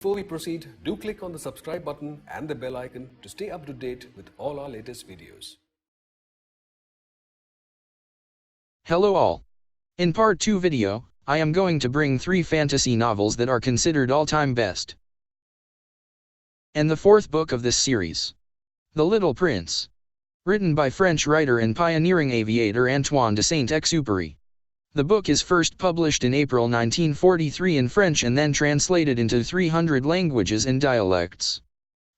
Before we proceed, do click on the subscribe button and the bell icon to stay up to date with all our latest videos. Hello all. In part 2 video, I am going to bring 3 fantasy novels that are considered all-time best. And the 4th book of this series. The Little Prince. Written by French writer and pioneering aviator Antoine de Saint-Exupéry. The book is first published in April 1943 in French and then translated into 300 languages and dialects.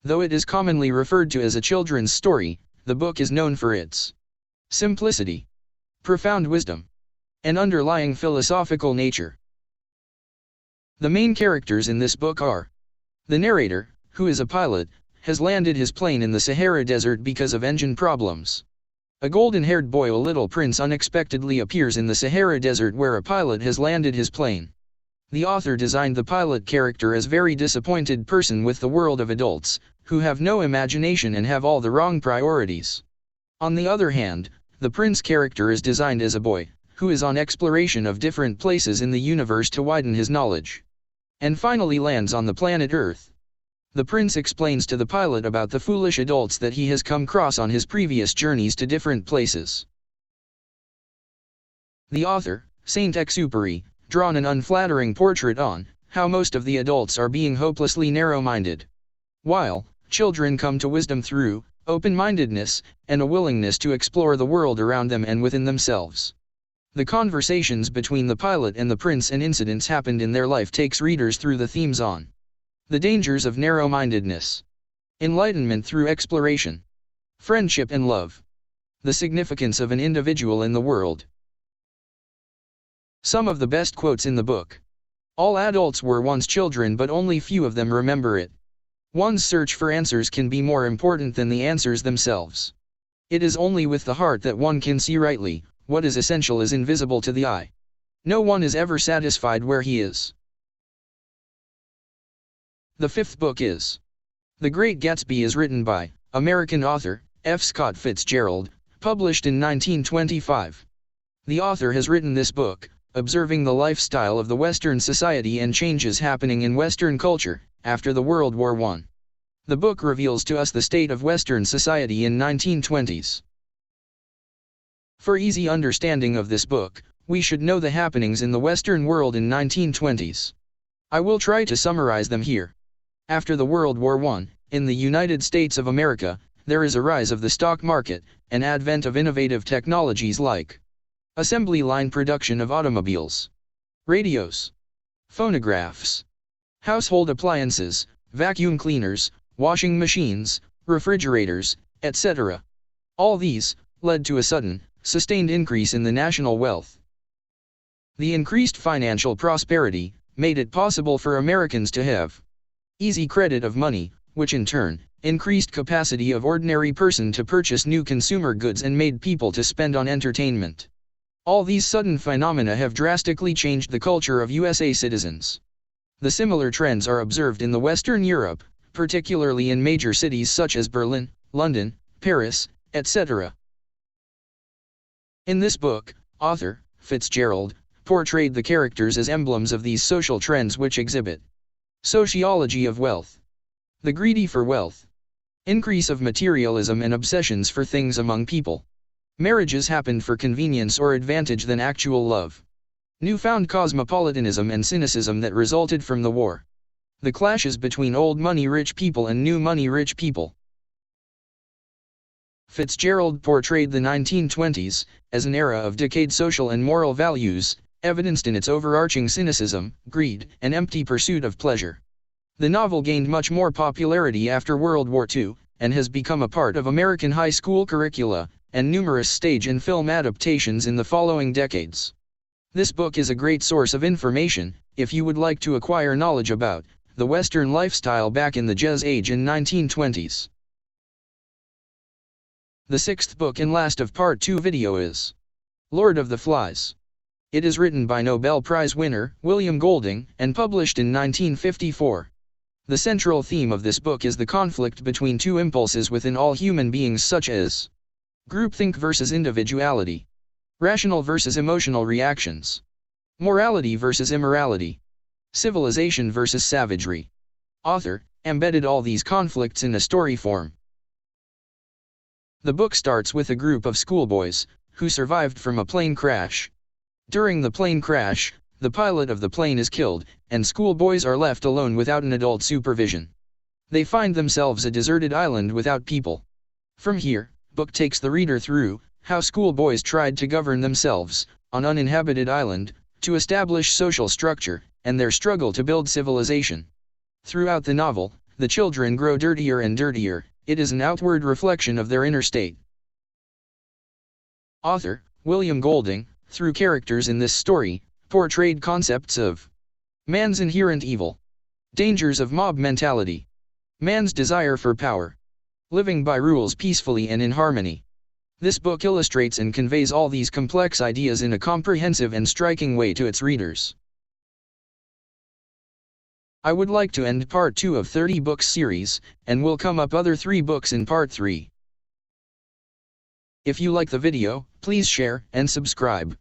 Though it is commonly referred to as a children's story, the book is known for its simplicity, profound wisdom, and underlying philosophical nature. The main characters in this book are: the narrator, who is a pilot, has landed his plane in the Sahara Desert because of engine problems. A golden-haired boy, a little prince, unexpectedly appears in the Sahara Desert where a pilot has landed his plane. The author designed the pilot character as very disappointed person with the world of adults, who have no imagination and have all the wrong priorities. On the other hand, the prince character is designed as a boy, who is on exploration of different places in the universe to widen his knowledge. And finally lands on the planet Earth. The prince explains to the pilot about the foolish adults that he has come across on his previous journeys to different places. The author, Saint-Exupéry, drawn an unflattering portrait on how most of the adults are being hopelessly narrow-minded, while children come to wisdom through open-mindedness and a willingness to explore the world around them and within themselves. The conversations between the pilot and the prince and incidents happened in their life takes readers through the themes on the dangers of narrow-mindedness, enlightenment through exploration, friendship and love, the significance of an individual in the world. Some of the best quotes in the book. All adults were once children, but only few of them remember it. One's search for answers can be more important than the answers themselves. It is only with the heart that one can see rightly. What is essential is invisible to the eye. No one is ever satisfied where he is. The 5th book is The Great Gatsby, is written by American author F. Scott Fitzgerald, published in 1925. The author has written this book, observing the lifestyle of the Western society and changes happening in Western culture after the World War I. The book reveals to us the state of Western society in 1920s. For easy understanding of this book, we should know the happenings in the Western world in 1920s. I will try to summarize them here. After the World War I, in the United States of America, there is a rise of the stock market, and advent of innovative technologies like assembly line production of automobiles, radios, phonographs, household appliances, vacuum cleaners, washing machines, refrigerators, etc. All these led to a sudden, sustained increase in the national wealth. The increased financial prosperity made it possible for Americans to have easy credit of money, which in turn increased capacity of ordinary person to purchase new consumer goods and made people to spend on entertainment. All these sudden phenomena have drastically changed the culture of USA citizens. The similar trends are observed in the Western Europe, particularly in major cities such as Berlin, London, Paris, etc. In this book, author Fitzgerald portrayed the characters as emblems of these social trends which exhibit sociology of wealth, the greedy for wealth, increase of materialism and obsessions for things among people. Marriages happened for convenience or advantage than actual love. Newfound cosmopolitanism and cynicism that resulted from the war. The clashes between old money-rich people and new money-rich people. Fitzgerald portrayed the 1920s as an era of decayed social and moral values, evidenced in its overarching cynicism, greed, and empty pursuit of pleasure. The novel gained much more popularity after World War II, and has become a part of American high school curricula, and numerous stage and film adaptations in the following decades. This book is a great source of information, if you would like to acquire knowledge about the Western lifestyle back in the Jazz Age in 1920s. The 6th book and last of part 2 video is Lord of the Flies. It is written by Nobel Prize winner William Golding and published in 1954. The central theme of this book is the conflict between two impulses within all human beings, such as groupthink versus individuality, rational versus emotional reactions, morality versus immorality, civilization versus savagery. Author embedded all these conflicts in a story form. The book starts with a group of schoolboys who survived from a plane crash. During the plane crash, the pilot of the plane is killed, and schoolboys are left alone without an adult supervision. They find themselves a deserted island without people. From here, book takes the reader through how schoolboys tried to govern themselves on uninhabited island, to establish social structure, and their struggle to build civilization. Throughout the novel, the children grow dirtier and dirtier. It is an outward reflection of their inner state. Author William Golding, through characters in this story, portrayed concepts of man's inherent evil, dangers of mob mentality, man's desire for power, living by rules peacefully and in harmony. This book illustrates and conveys all these complex ideas in a comprehensive and striking way to its readers. I would like to end part 2 of 30 books series, and will come up other 3 books in part 3. If you like the video, please share and subscribe.